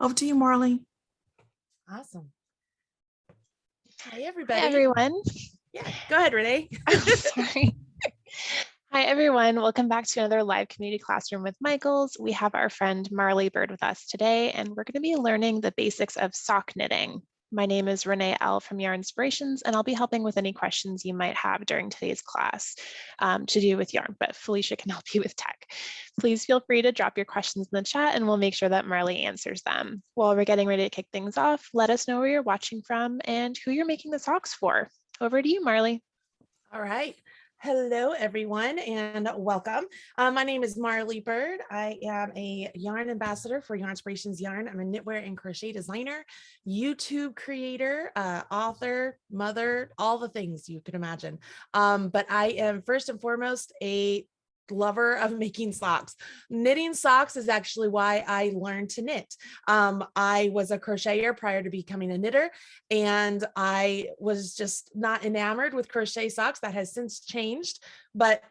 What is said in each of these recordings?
Over to you, Marley. Awesome. Hi, Hi, everybody. everyone. Yeah, go ahead, Renee. Oh, sorry. Hi, everyone. Welcome back to another live community classroom with Michaels. We have our friend Marley Bird with us today, and we're going to be learning the basics of sock knitting. My name is Renee L. from Yarn Inspirations, and I'll be helping with any questions you might have during today's class to do with yarn, but Felicia can help you with tech. Please feel free to drop your questions in the chat, and we'll make sure that Marley answers them. While we're getting ready to kick things off, let us know where you're watching from and who you're making the socks for. Over to you, Marley. All right. Hello, everyone, and welcome. My name is Marley Bird. I am a yarn ambassador for Yarn Inspirations Yarn. I'm a knitwear and crochet designer, YouTube creator, author, mother, all the things you can imagine. But I am first and foremost a lover of making socks. Knitting socks is actually why I learned to knit. I was a crocheter prior to becoming a knitter, and I was just not enamored with crochet socks. That has since changed, but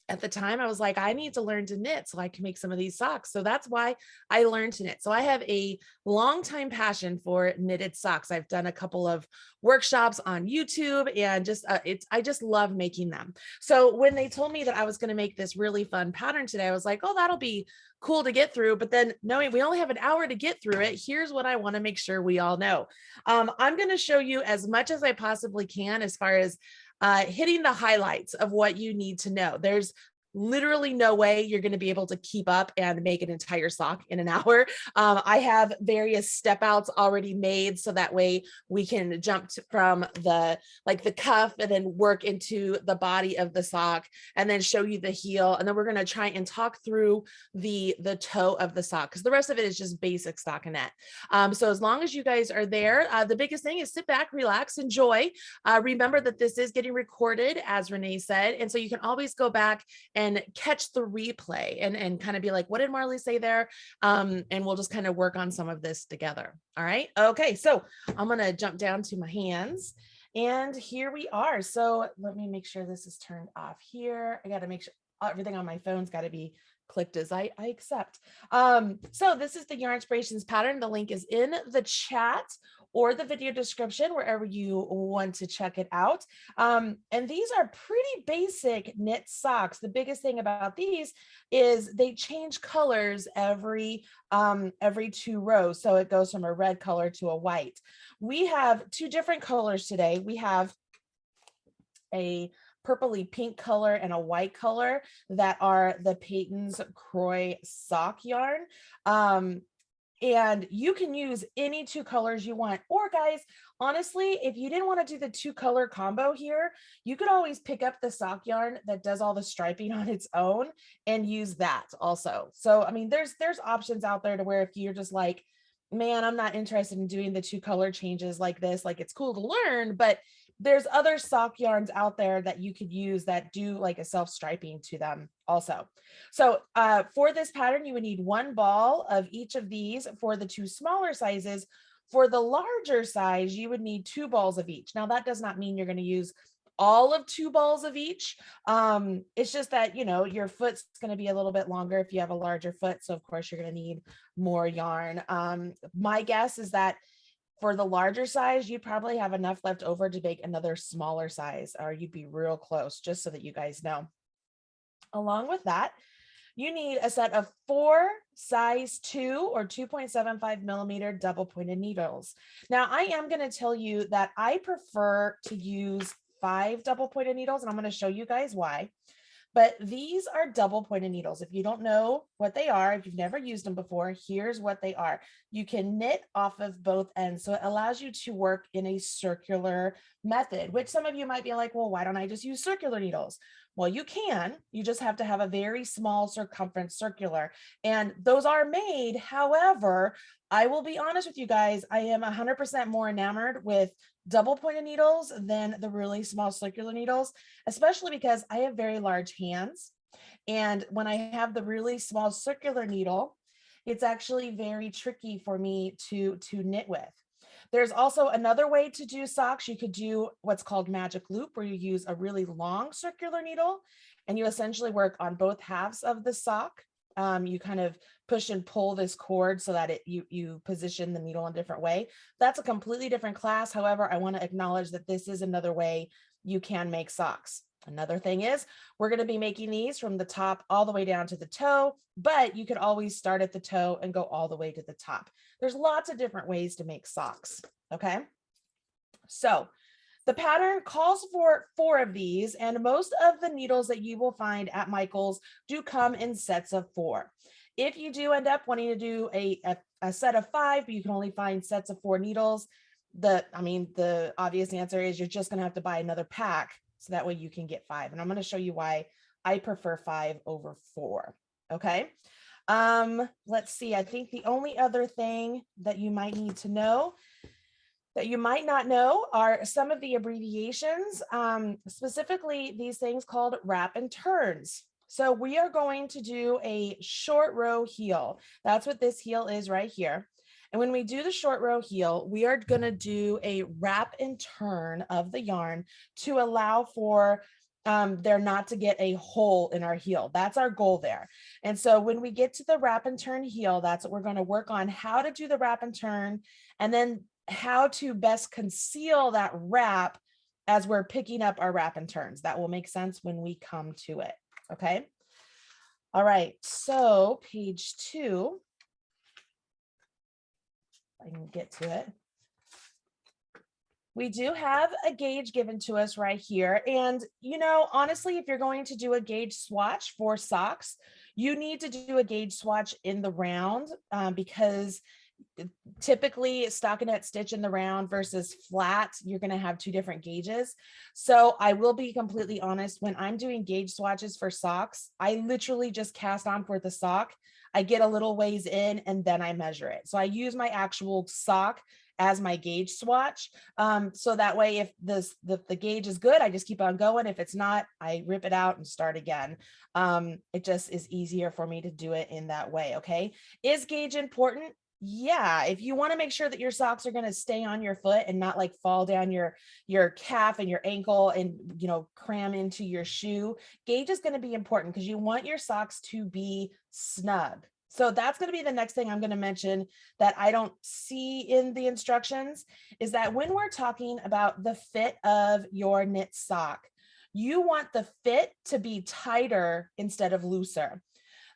at the time I was like, I need to learn to knit so I can make some of these socks. So that's why I learned to knit. So I have a long time passion for knitted socks. I've done a couple of workshops on YouTube, and just I just love making them. So when they told me that I was going to make this really fun pattern today, I was like, oh, that'll be cool to get through. But then knowing we only have an hour to get through it, here's what I want to make sure we all know. I'm going to show you as much as I possibly can as far as hitting the highlights of what you need to know. There's literally no way you're going to be able to keep up and make an entire sock in an hour. I have various step outs already made, so that way we can jump from the cuff and then work into the body of the sock and then show you the heel. And then we're going to try and talk through the toe of the sock, because the rest of it is just basic stockinette. So as long as you guys are there, the biggest thing is sit back, relax, enjoy. Remember that this is getting recorded, as Renee said, and so you can always go back and catch the replay and kind of be like, what did Marley say there? And we'll just kind of work on some of this together. All right. Okay. So I'm going to jump down to my hands, and here we are. So let me make sure this is turned off here. I got to make sure everything on my phone's got to be clicked as I accept. So this is the Yarn Inspirations pattern. The link is in the chat or the video description, wherever you want to check it out. And these are pretty basic knit socks. The biggest thing about these is they change colors every 2 rows. So it goes from a red color to a white. We have 2 different colors today. We have a purpley pink color and a white color that are the Patons Kroy Sock yarn. And you can use any 2 colors you want. Or guys, honestly, if you didn't want to do the 2 color combo here, you could always pick up the sock yarn that does all the striping on its own and use that also. So, I mean, there's options out there to where if you're just like, man, I'm not interested in doing the 2 color changes like this, like it's cool to learn, but there's other sock yarns out there that you could use that do like a self-striping to them also. So for this pattern, you would need 1 ball of each of these for the 2 smaller sizes. For the larger size, you would need 2 balls of each. Now, that does not mean you're going to use all of 2 balls of each. It's just that, you know, your foot's going to be a little bit longer if you have a larger foot. So of course you're going to need more yarn. My guess is that for the larger size, you'd probably have enough left over to make another smaller size, or you'd be real close, just so that you guys know. Along with that, you need a set of 4 size 2 or 2.75 millimeter double pointed needles. Now, I am going to tell you that I prefer to use 5 double pointed needles, and I'm going to show you guys why. But these are double pointed needles. If you don't know what they are, if you've never used them before, here's what they are. You can knit off of both ends. So it allows you to work in a circular method, which some of you might be like, well, why don't I just use circular needles? Well, you can. You just have to have a very small circumference circular. And those are made. However, I will be honest with you guys, I am 100% more enamored with double pointed needles than the really small circular needles, especially because I have very large hands. And when I have the really small circular needle, it's actually very tricky for me to knit with. There's also another way to do socks. You could do what's called magic loop, where you use a really long circular needle and you essentially work on both halves of the sock you kind of push and pull this cord so that you position the needle in a different way. That's a completely different class. However, I want to acknowledge that this is another way you can make socks. Another thing is we're going to be making these from the top all the way down to the toe, but you could always start at the toe and go all the way to the top. There's lots of different ways to make socks. Okay. So the pattern calls for 4 of these, and most of the needles that you will find at Michael's do come in sets of 4. If you do end up wanting to do a set of 5, but you can only find sets of 4 needles, the obvious answer is you're just going to have to buy another pack so that way you can get 5. And I'm going to show you why I prefer 5 over 4. Okay. Let's see. I think the only other thing that you might need to know that you might not know are some of the abbreviations, specifically these things called wrap and turns. So we are going to do a short row heel. That's what this heel is right here. And when we do the short row heel, we are going to do a wrap and turn of the yarn to allow for there not to get a hole in our heel. That's our goal there. And so when we get to the wrap and turn heel, that's what we're going to work on, how to do the wrap and turn, and then how to best conceal that wrap as we're picking up our wrap and turns. That will make sense when we come to it. Okay. All right. So page 2, I can get to it. We do have a gauge given to us right here. And, honestly, if you're going to do a gauge swatch for socks, you need to do a gauge swatch in the round because typically stockinette stitch in the round versus flat, you're going to have 2 different gauges. So I will be completely honest, when I'm doing gauge swatches for socks, I literally just cast on for the sock. I get a little ways in and then I measure it. So I use my actual sock as my gauge swatch. So that way, if the gauge is good, I just keep on going. If it's not, I rip it out and start again. It just is easier for me to do it in that way. Okay. Is gauge important? Yeah, if you want to make sure that your socks are going to stay on your foot and not like fall down your calf and your ankle and cram into your shoe, gauge is going to be important because you want your socks to be snug. So that's going to be the next thing I'm going to mention that I don't see in the instructions is that when we're talking about the fit of your knit sock, you want the fit to be tighter instead of looser.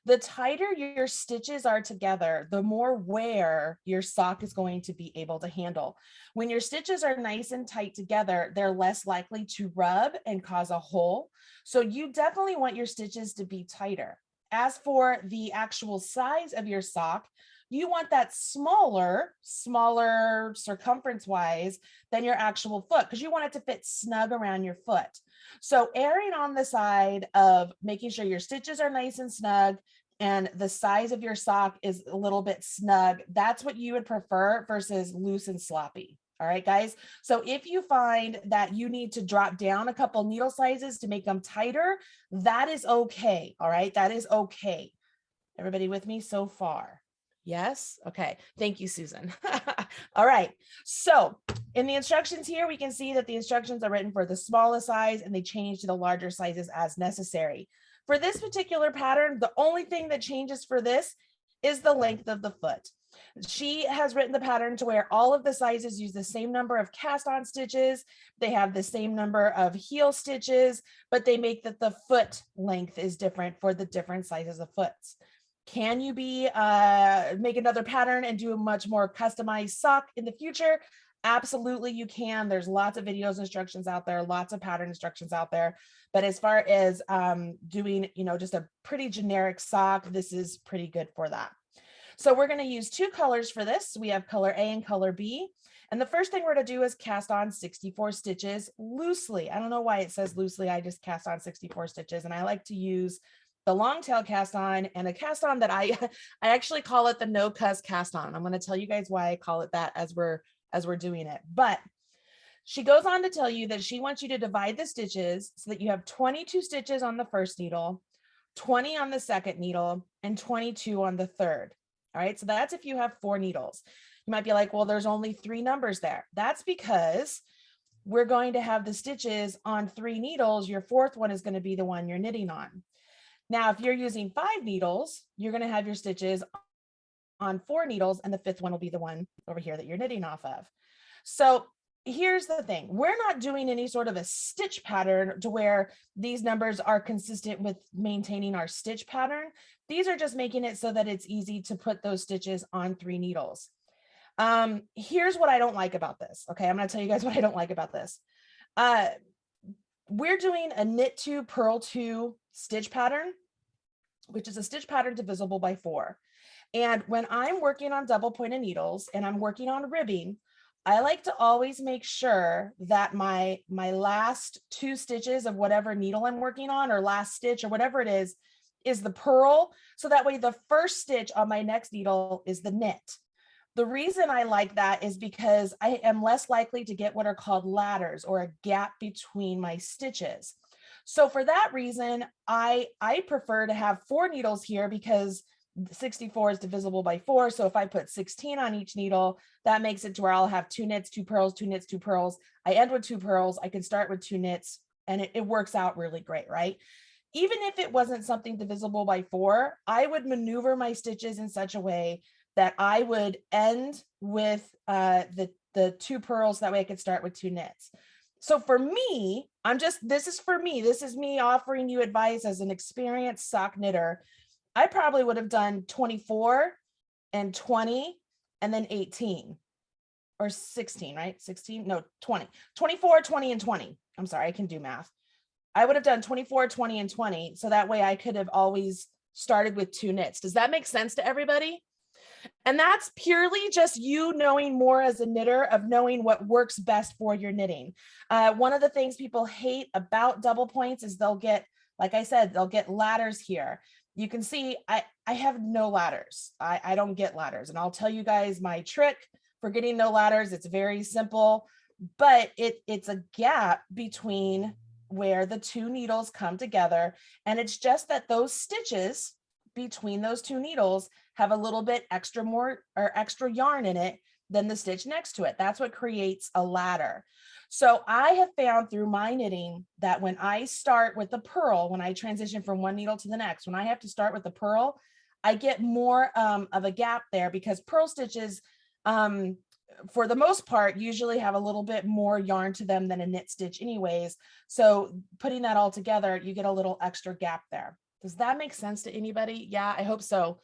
The tighter your stitches are together, the more wear your sock is going to be able to handle. When your stitches are nice and tight together, they're less likely to rub and cause a hole. So you definitely want your stitches to be tighter. As for the actual size of your sock, you want that smaller circumference wise than your actual foot because you want it to fit snug around your foot. So erring on the side of making sure your stitches are nice and snug and the size of your sock is a little bit snug, that's what you would prefer versus loose and sloppy. All right, guys. So if you find that you need to drop down a couple needle sizes to make them tighter, that is okay. All right, that is okay. Everybody with me so far? Yes. Okay. Thank you, Susan. All right. So in the instructions here, we can see that the instructions are written for the smallest size and they change to the larger sizes as necessary. For this particular pattern, the only thing that changes for this is the length of the foot. She has written the pattern to where all of the sizes use the same number of cast on stitches. They have the same number of heel stitches, but they make that the foot length is different for the different sizes of foots. Can you make another pattern and do a much more customized sock in the future? Absolutely, you can. There's lots of videos instructions out there, lots of pattern instructions out there. But as far as doing, just a pretty generic sock, this is pretty good for that. So we're going to use 2 colors for this. We have color A and color B. And the first thing we're going to do is cast on 64 stitches loosely. I don't know why it says loosely. I just cast on 64 stitches. And I like to use the long tail cast on and a cast on that I actually call it the no cuss cast on. I'm going to tell you guys why I call it that as we're doing it. But she goes on to tell you that she wants you to divide the stitches so that you have 22 stitches on the first needle, 20 on the second needle, and 22 on the third. All right, so that's if you have 4 needles. You might be like, well, there's only 3 numbers there. That's because we're going to have the stitches on 3 needles. Your 4th one is going to be the one you're knitting on. Now, if you're using 5 needles, you're going to have your stitches on 4 needles, and the 5th one will be the one over here that you're knitting off of. So here's the thing. We're not doing any sort of a stitch pattern to where these numbers are consistent with maintaining our stitch pattern. These are just making it so that it's easy to put those stitches on 3 needles. Here's what I don't like about this. Okay, I'm going to tell you guys what I don't like about this. We're doing a knit 2, purl 2 stitch pattern, which is a stitch pattern divisible by 4. And when I'm working on double pointed needles and I'm working on ribbing, I like to always make sure that my last 2 stitches of whatever needle I'm working on, or last stitch or whatever it is the purl. So that way the first stitch on my next needle is the knit. The reason I like that is because I am less likely to get what are called ladders, or a gap between my stitches. So for that reason, I prefer to have 4 needles here, because 64 is divisible by 4. So if I put 16 on each needle, that makes it to where I'll have 2 knits, 2 purls, 2 knits, 2 purls. I end with 2 purls. I can start with 2 knits, and it works out really great, right? Even if it wasn't something divisible by 4, I would maneuver my stitches in such a way that I would end with the 2 purls. That way I could start with 2 knits. So for me, this is me offering you advice as an experienced sock knitter. I probably would have done 24 and 20 and then 18 or 16, right? 16, no, 20, 24, 20, and 20. I'm sorry, I can do math. I would have done 24, 20, and 20. So that way I could have always started with 2 knits. Does that make sense to everybody? And that's purely just you knowing more as a knitter, of knowing what works best for your knitting. One of the things people hate about double points is they'll get, like I said, they'll get ladders here. You can see I have no ladders. I don't get ladders. And I'll tell you guys my trick for getting no ladders. It's very simple, but it's a gap between where the 2 needles come together. And it's just that those stitches between those 2 needles have a little bit extra yarn in it than the stitch next to it. That's what creates a ladder. So I have found through my knitting that when I start with the purl, when I transition from one needle to the next, when I have to start with the purl, I get more of a gap there, because purl stitches, for the most part, usually have a little bit more yarn to them than a knit stitch anyways. So putting that all together, you get a little extra gap there. Does that make sense to anybody? Yeah, I hope so.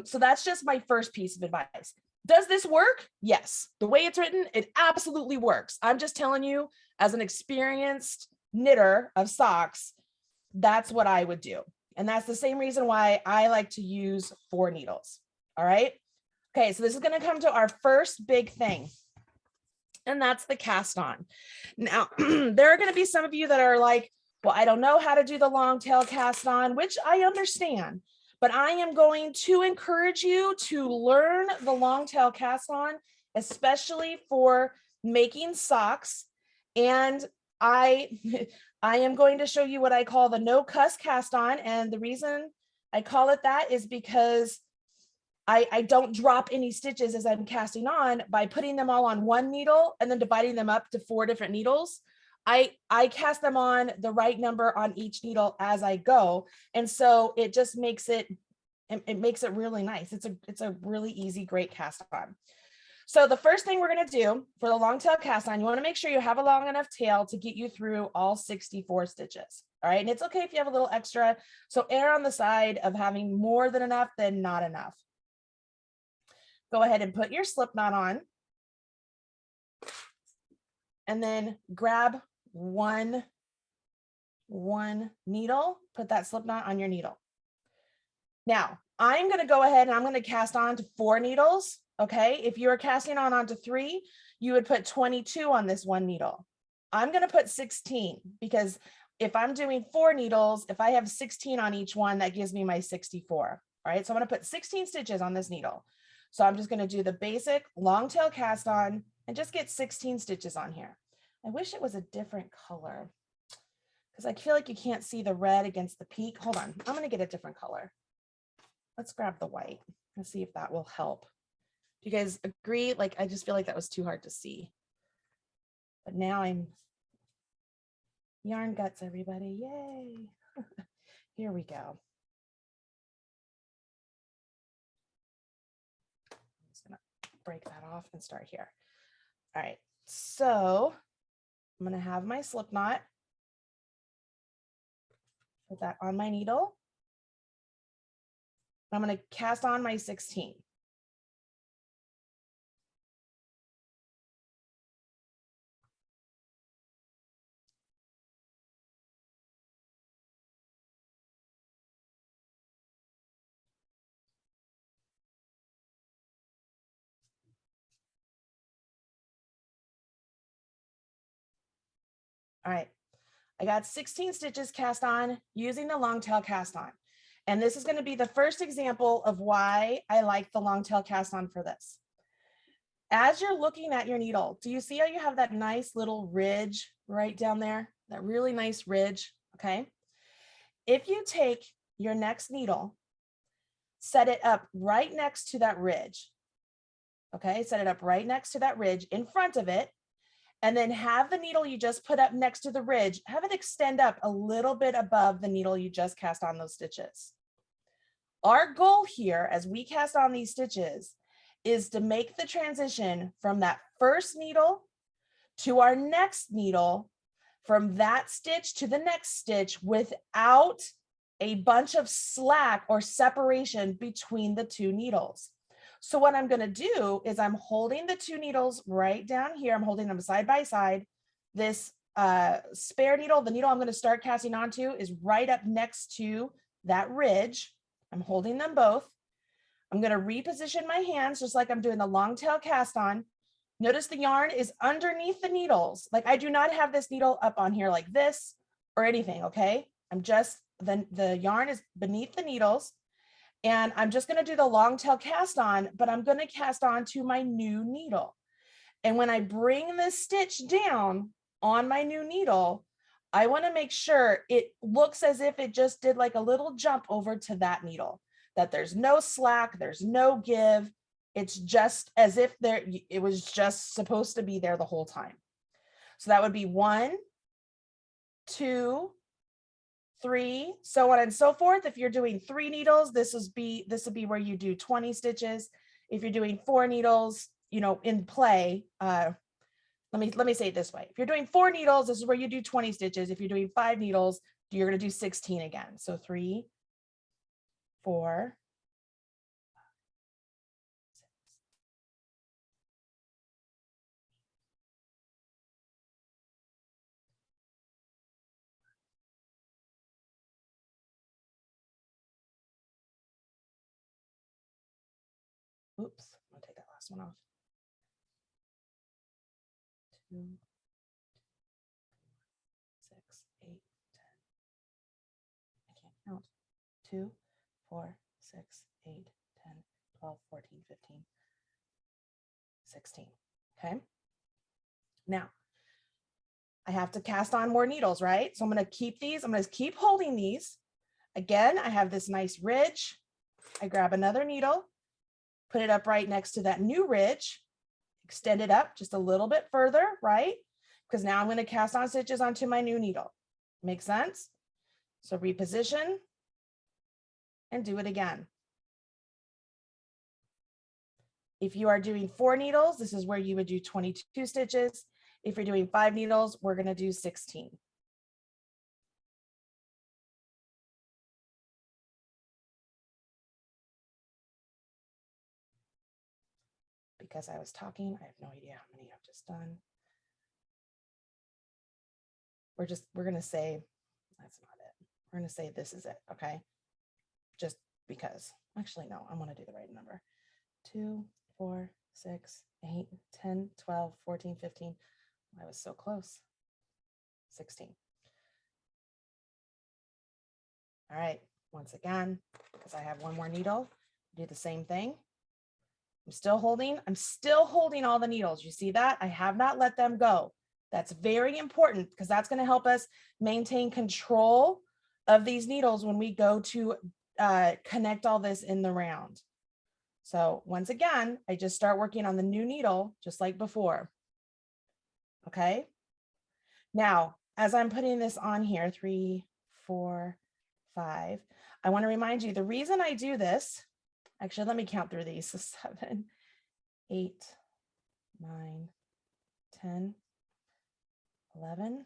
So that's just my first piece of advice. Does this work? Yes. The way it's written, it absolutely works. I'm just telling you, as an experienced knitter of socks, that's what I would do. And that's the same reason why I like to use 4 needles. All right. Okay, so this is going to come to our first big thing, and that's the cast on. Now, there are going to be some of you that are like, well, I don't know how to do the long tail cast on, which I understand, but I am going to encourage you to learn the long tail cast on, especially for making socks. And I am going to show you what I call the no cuss cast on. And the reason I call it that is because I don't drop any stitches as I'm casting on by putting them all on one needle and then dividing them up to 4 different needles. I cast them on the right number on each needle as I go. And so it just makes it really nice. It's a really easy, great cast on. So the first thing we're going to do for the long tail cast on, you want to make sure you have a long enough tail to get you through all 64 stitches. All right. And it's okay if you have a little extra. So err on the side of having more than enough than not enough. Go ahead and put your slip knot on. And then grab one needle, put that slip knot on your needle. Now, I'm going to go ahead and I'm going to cast on to 4 needles. Okay. If you were casting on onto 3, you would put 22 on this one needle. I'm going to put 16, because if I'm doing 4 needles, if I have 16 on each one, that gives me my 64. All right. So I'm going to put 16 stitches on this needle. So I'm just going to do the basic long tail cast on and just get 16 stitches on here. I wish it was a different color, because I feel like you can't see the red against the peak. Hold on. I'm going to get a different color. Let's grab the white and see if that will help. Do you guys agree? Like, I just feel like that was too hard to see. But now I'm yarn guts, everybody. Yay. Here we go. break that off and start here. All right, so I'm going to have my slip knot. Put that on my needle. I'm going to cast on my 16. All right, I got 16 stitches cast on using the long tail cast on. And this is going to be the first example of why I like the long tail cast on for this. As you're looking at your needle, do you see how you have that nice little ridge right down there? That really nice ridge, okay? If you take your next needle, set it up right next to that ridge, okay? Set it up right next to that ridge in front of it, and then have the needle you just put up next to the ridge, have it extend up a little bit above the needle you just cast on those stitches. Our goal here as we cast on these stitches is to make the transition from that first needle to our next needle, from that stitch to the next stitch without a bunch of slack or separation between the two needles. So what I'm going to do is I'm holding the two needles right down here. I'm holding them side by side. This spare needle, the needle I'm going to start casting onto, is right up next to that ridge. I'm holding them both. I'm going to reposition my hands just like I'm doing the long tail cast on. Notice the yarn is underneath the needles. Like I do not have this needle up on here like this or anything, okay? I'm just, the yarn is beneath the needles. And I'm just going to do the long tail cast on, but I'm going to cast on to my new needle. And when I bring this stitch down on my new needle, I want to make sure it looks as if it just did like a little jump over to that needle, that there's no slack, there's no give. It's just as if it was just supposed to be there the whole time. So that would be 1, 2, 3, so on and so forth. If you're doing 3 needles, this would be where you do 20 stitches. If you're doing 4 needles, you know, in play, let me say it this way. If you're doing 4 needles, this is where you do 20 stitches. If you're doing 5 needles, you're going to do 16 again. So 3, 4, 6. Oops, I'm going to take that last one off. 2, 6, 8, 10. I can't count. 2, 4, 6, 8, 10, 12, 14, 15, 16. Okay. Now, I have to cast on more needles, right? So I'm going to keep these. I'm going to keep holding these. Again, I have this nice ridge. I grab another needle, put it up right next to that new ridge, extend it up just a little bit further, right? Because now I'm going to cast on stitches onto my new needle. Make sense? So reposition and do it again. If you are doing 4 needles, this is where you would do 22 stitches. If you're doing 5 needles, we're going to do 16. Because I was talking, I have no idea how many I've just done. We're going to say, that's not it. We're going to say this is it, okay? Just because. Actually, no, I want to do the right number. 2, 4, 6, 8, 10, 12, 14, 15. I was so close. 16. All right, once again, because I have one more needle, do the same thing. I'm still holding all the needles. You see that? I have not let them go. That's very important because that's going to help us maintain control of these needles when we go to connect all this in the round. So once again, I just start working on the new needle just like before. Okay. Now, as I'm putting this on here, 3, 4, 5, I want to remind you the reason I do this, actually, let me count through these. So 7, 8, 9, 10, 11,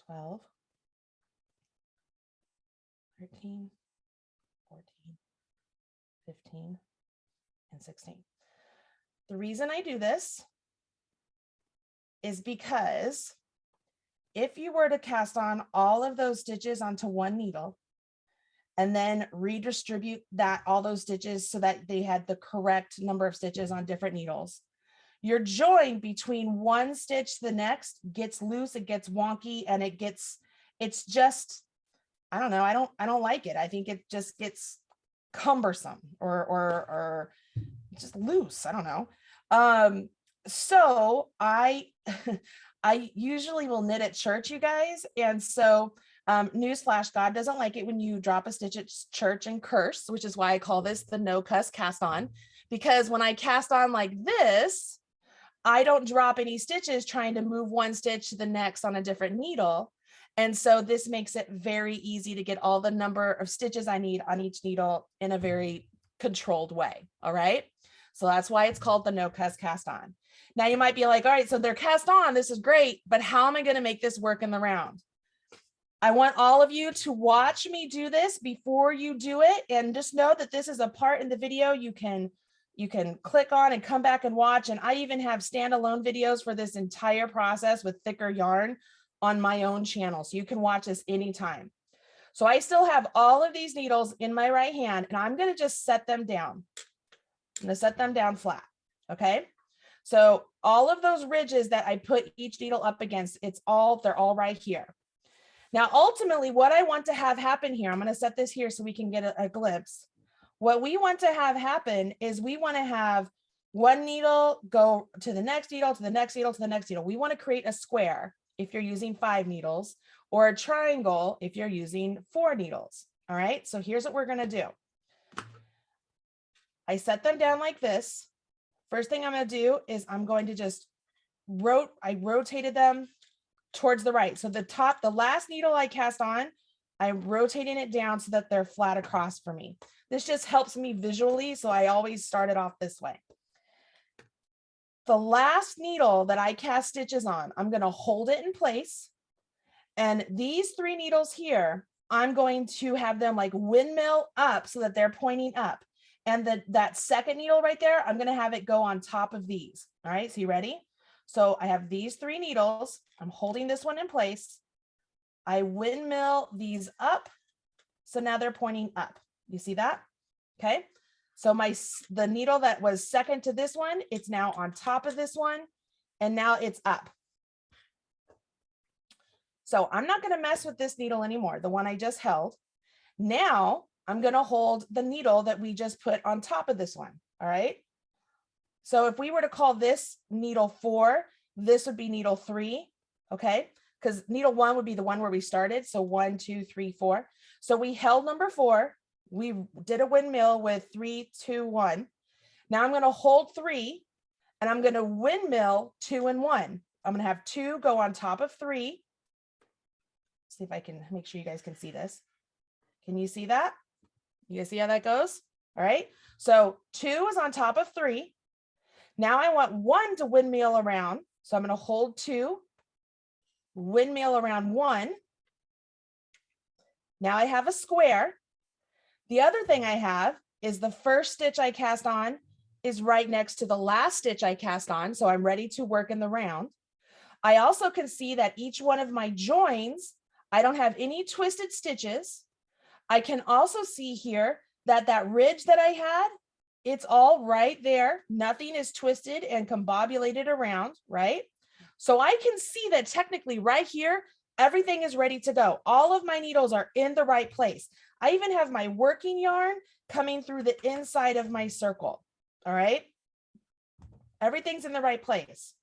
12, 13, 14, 15, and 16. The reason I do this is because if you were to cast on all of those stitches onto one needle and then redistribute all those stitches so that they had the correct number of stitches on different needles, your join between one stitch to the next gets loose, it gets wonky, and it's just, I don't know, I don't like it. I think it just gets cumbersome or just loose. I don't know. So I I usually will knit at church, you guys. And so newsflash, God doesn't like it when you drop a stitch at church and curse, which is why I call this the no cuss cast on, because when I cast on like this, I don't drop any stitches trying to move one stitch to the next on a different needle. And so this makes it very easy to get all the number of stitches I need on each needle in a very controlled way. All right. So that's why it's called the no cuss cast on. Now you might be like, all right, so they're cast on, this is great, but how am I going to make this work in the round? I want all of you to watch me do this before you do it. And just know that this is a part in the video you can click on and come back and watch. And I even have standalone videos for this entire process with thicker yarn on my own channel. So you can watch this anytime. So I still have all of these needles in my right hand, and I'm going to just set them down. I'm going to set them down flat. Okay. So all of those ridges that I put each needle up against, they're all right here. Now, ultimately, what I want to have happen here, I'm going to set this here so we can get a glimpse. What we want to have happen is we want to have one needle go to the next needle, to the next needle, to the next needle. We want to create a square if you're using 5 needles, or a triangle if you're using 4 needles. All right, so here's what we're going to do. I set them down like this. First thing I'm going to do is I'm going to just I rotated them towards the right. So the last needle I cast on, I'm rotating it down so that they're flat across for me. This just helps me visually, so I always start it off this way. The last needle that I cast stitches on, I'm going to hold it in place. And these 3 needles here, I'm going to have them like windmill up so that they're pointing up. And that second needle right there, I'm going to have it go on top of these. All right, so you ready? So I have these 3 needles. I'm holding this one in place. I windmill these up. So now they're pointing up. You see that? Okay. So the needle that was second to this one, it's now on top of this one. And now it's up. So I'm not going to mess with this needle anymore, the one I just held. Now I'm going to hold the needle that we just put on top of this one. All right. So if we were to call this needle 4, this would be needle 3. Okay. Because needle 1 would be the one where we started. So 1, 2, 3, 4. So we held number 4. We did a windmill with 3, 2, 1. Now I'm going to hold 3 and I'm going to windmill 2 and 1. I'm going to have 2 go on top of 3. See if I can make sure you guys can see this. Can you see that? You guys see how that goes? All right. So 2 is on top of 3. Now I want 1 to windmill around. So I'm going to hold 2, windmill around 1. Now I have a square. The other thing I have is the first stitch I cast on is right next to the last stitch I cast on. So I'm ready to work in the round. I also can see that each one of my joins, I don't have any twisted stitches. I can also see here that that ridge that I had, it's all right there. Nothing is twisted and combobulated around, right? So I can see that technically right here, everything is ready to go. All of my needles are in the right place. I even have my working yarn coming through the inside of my circle. All right. Everything's in the right place.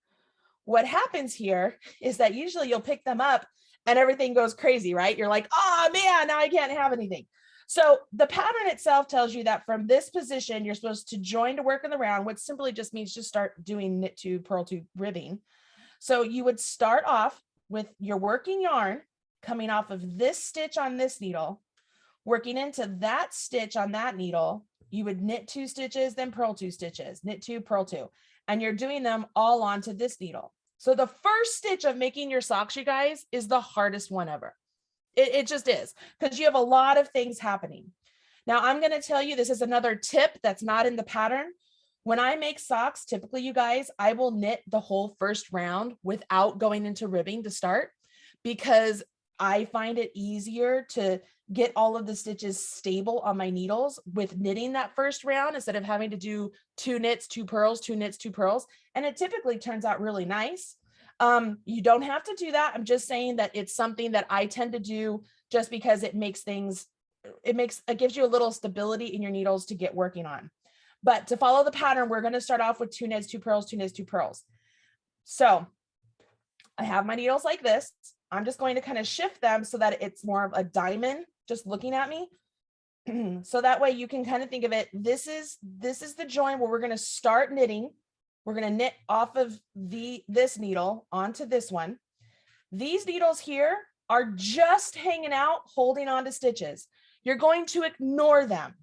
What happens here is that usually you'll pick them up and everything goes crazy, right? You're like, oh man, now I can't have anything. So the pattern itself tells you that from this position, you're supposed to join to work in the round, which simply just means just start doing knit to purl to ribbing. So you would start off with your working yarn coming off of this stitch on this needle, working into that stitch on that needle, you would knit 2 stitches, then purl 2 stitches, knit 2, purl 2, and you're doing them all onto this needle. So the first stitch of making your socks, you guys, is the hardest one ever. It just is, because you have a lot of things happening. Now I'm going to tell you, this is another tip that's not in the pattern. When I make socks, typically, you guys, I will knit the whole first round without going into ribbing to start, because I find it easier to get all of the stitches stable on my needles with knitting that first round instead of having to do 2 knits, 2 purls, 2 knits, 2 purls. And it typically turns out really nice. You don't have to do that. I'm just saying that it's something that I tend to do just because it makes things, it gives you a little stability in your needles to get working on. But to follow the pattern, we're going to start off with 2 knits, 2 purls, 2 knits, 2 purls. So I have my needles like this. I'm just going to kind of shift them so that it's more of a diamond just looking at me. So that way you can kind of think of it. This is the joint where we're going to start knitting. We're going to knit off of this needle onto this one. These needles here are just hanging out, holding on to stitches. You're going to ignore them.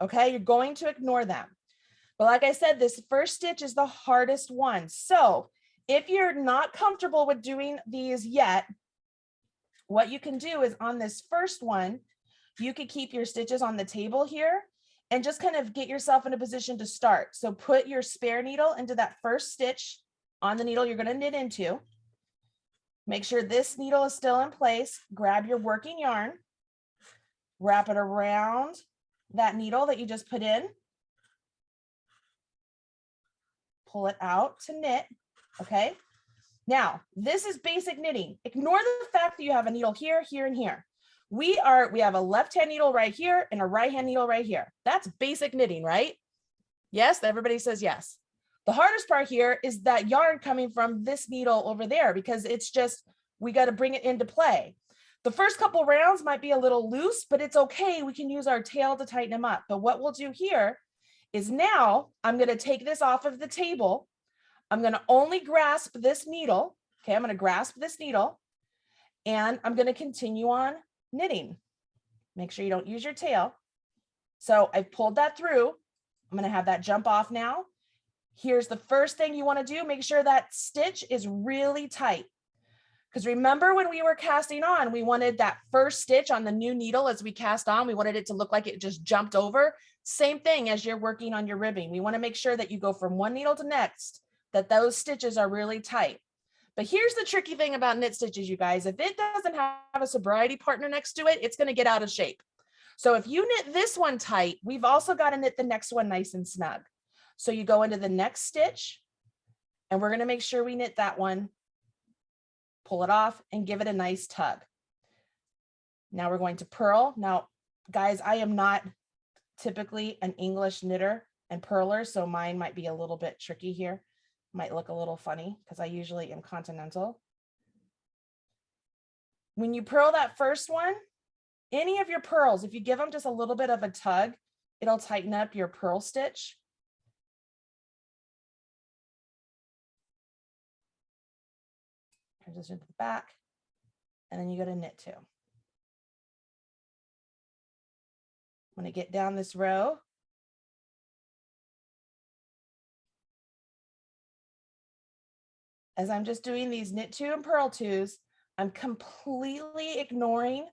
Okay, you're going to ignore them. But like I said, this first stitch is the hardest one. So if you're not comfortable with doing these yet, what you can do is on this first one, you could keep your stitches on the table here and just kind of get yourself in a position to start. So put your spare needle into that first stitch on the needle you're going to knit into. Make sure this needle is still in place. Grab your working yarn, wrap it around that needle that you just put in. Pull it out to knit. Okay. Now, this is basic knitting. Ignore the fact that you have a needle here, here, and here. We have a left-hand needle right here and a right-hand needle right here. That's basic knitting, right? Yes, everybody says yes. The hardest part here is that yarn coming from this needle over there, because it's just, we got to bring it into play. The first couple rounds might be a little loose, but it's okay. We can use our tail to tighten them up. But what we'll do here is now I'm going to take this off of the table. I'm going to only grasp this needle. Okay, I'm going to grasp this needle and I'm going to continue on knitting. Make sure you don't use your tail. So I've pulled that through. I'm going to have that jump off now. Here's the first thing you want to do. Make sure that stitch is really tight. Because remember when we were casting on, we wanted that first stitch on the new needle as we cast on, we wanted it to look like it just jumped over. Same thing as you're working on your ribbing. We want to make sure that you go from one needle to next, that those stitches are really tight. But here's the tricky thing about knit stitches, you guys. If it doesn't have a sobriety partner next to it, it's going to get out of shape. So if you knit this one tight, we've also got to knit the next one nice and snug. So you go into the next stitch and we're going to make sure we knit that one, pull it off and give it a nice tug. Now we're going to purl. Now, guys, I am not typically an English knitter and purler, so mine might be a little bit tricky here. Might look a little funny because I usually am continental. When you purl that first one, any of your purls, if you give them just a little bit of a tug, it'll tighten up your purl stitch. Transition to the back, and then you go to knit 2. I'm going to get down this row. As I'm just doing these knit 2 and purl 2s, I'm completely ignoring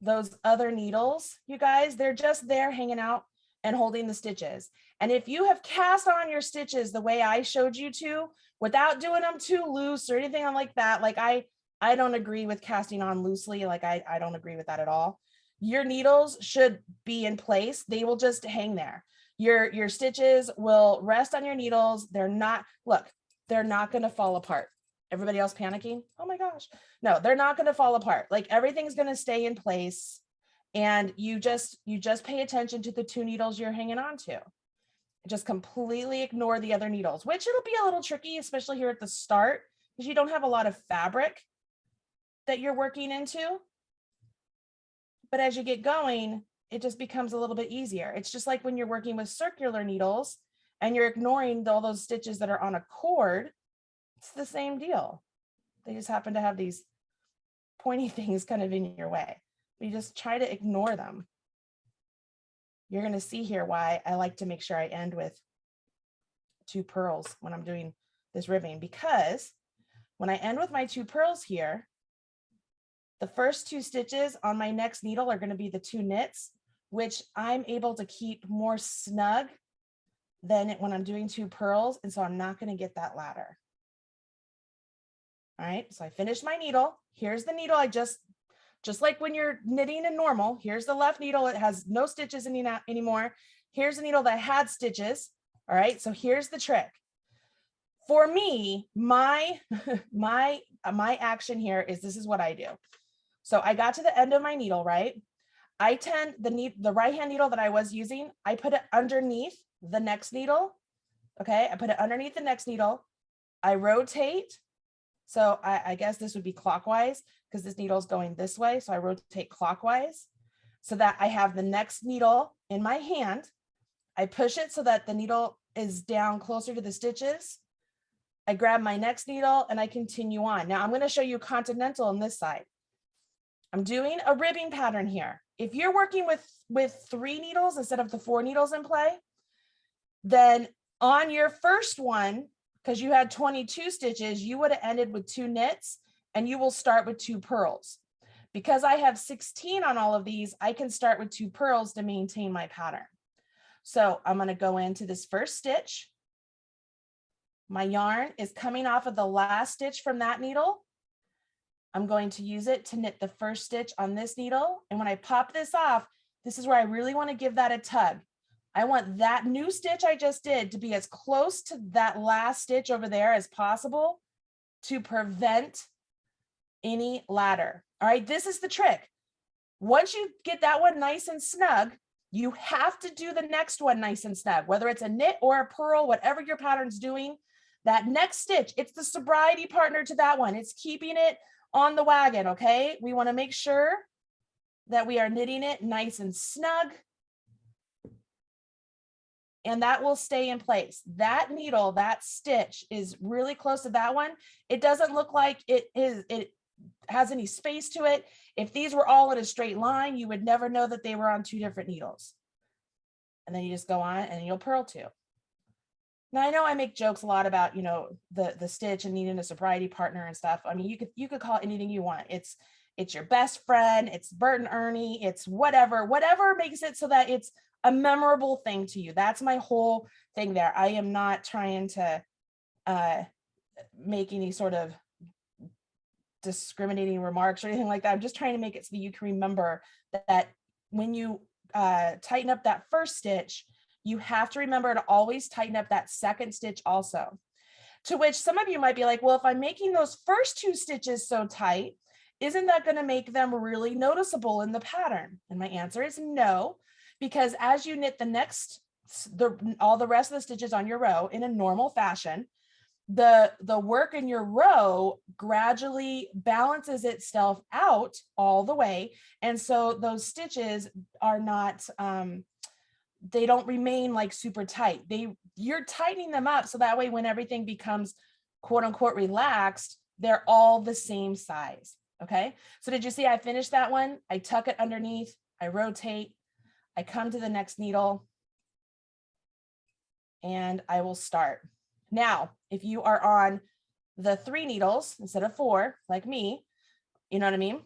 those other needles. You guys, they're just there hanging out and holding the stitches. And if you have cast on your stitches the way I showed you to, without doing them too loose or anything like that, like I don't agree with casting on loosely. Like I don't agree with that at all. Your needles should be in place. They will just hang there. Your stitches will rest on your needles. They're not, look, they're not going to fall apart. Everybody else panicking? Oh my gosh. No, they're not going to fall apart. Like everything's going to stay in place. And you just pay attention to the 2 needles you're hanging on to. Just completely ignore the other needles, which it'll be a little tricky, especially here at the start, because you don't have a lot of fabric that you're working into. But as you get going, it just becomes a little bit easier. It's just like when you're working with circular needles and you're ignoring all those stitches that are on a cord. It's the same deal. They just happen to have these pointy things kind of in your way. You just try to ignore them. you're going to see here why I like to make sure I end with 2 pearls when I'm doing this ribbing, because when I end with my 2 pearls here, the first 2 stitches on my next needle are going to be the 2 knits, which I'm able to keep more snug than when I'm doing 2 pearls. And so I'm not going to get that ladder. All right, so I finished my needle. Here's the needle I just like when you're knitting in normal, here's the left needle. It has no stitches anymore. Here's a needle that had stitches. All right, so here's the trick. For me, my action here is, this is what I do. So I got to the end of my needle, right? I tend the right hand needle that I was using, I put it underneath the next needle. Okay, I put it underneath the next needle. I rotate. So I guess this would be clockwise because this needle is going this way. So I rotate clockwise so that I have the next needle in my hand. I push it so that the needle is down closer to the stitches. I grab my next needle and I continue on. Now I'm going to show you continental on this side. I'm doing a ribbing pattern here. If you're working with 3 needles instead of the 4 needles in play, then on your first one, because you had 22 stitches, you would have ended with 2 knits and you will start with 2 pearls. Because I have 16 on all of these, I can start with 2 pearls to maintain my pattern. So I'm going to go into this first stitch. My yarn is coming off of the last stitch from that needle. I'm going to use it to knit the first stitch on this needle. And when I pop this off, this is where I really want to give that a tug. I want that new stitch I just did to be as close to that last stitch over there as possible to prevent any ladder. All right, this is the trick. Once you get that one nice and snug, you have to do the next one nice and snug, whether it's a knit or a purl, whatever your pattern's doing. That next stitch, it's the sobriety partner to that one. It's keeping it on the wagon, okay? We want to make sure that we are knitting it nice and snug, and that will stay in place. That needle, that stitch is really close to that one. It doesn't look like it has any space to it. If these were all in a straight line, you would never know that they were on 2 different needles. And then you just go on and you'll purl 2. Now I know I make jokes a lot about, you know, the stitch and needing a sobriety partner and stuff. I mean, you could call it anything you want. It's your best friend, it's Bert and Ernie, it's whatever makes it so that it's a memorable thing to you. That's my whole thing there. I am not trying to make any sort of discriminating remarks or anything like that. I'm just trying to make it so that you can remember that when you tighten up that first stitch, you have to remember to always tighten up that second stitch also. To which some of you might be like, well, if I'm making those first 2 stitches so tight, isn't that going to make them really noticeable in the pattern? And my answer is no, because as you knit all the rest of the stitches on your row in a normal fashion, the work in your row gradually balances itself out all the way. And so those stitches are not, they don't remain like super tight. You're tightening them up so that way when everything becomes quote unquote relaxed, they're all the same size. Okay, so did you see I finished that one? I tuck it underneath, I rotate, I come to the next needle, and I will start. Now, if you are on the 3 needles instead of 4, like me, you know what I mean?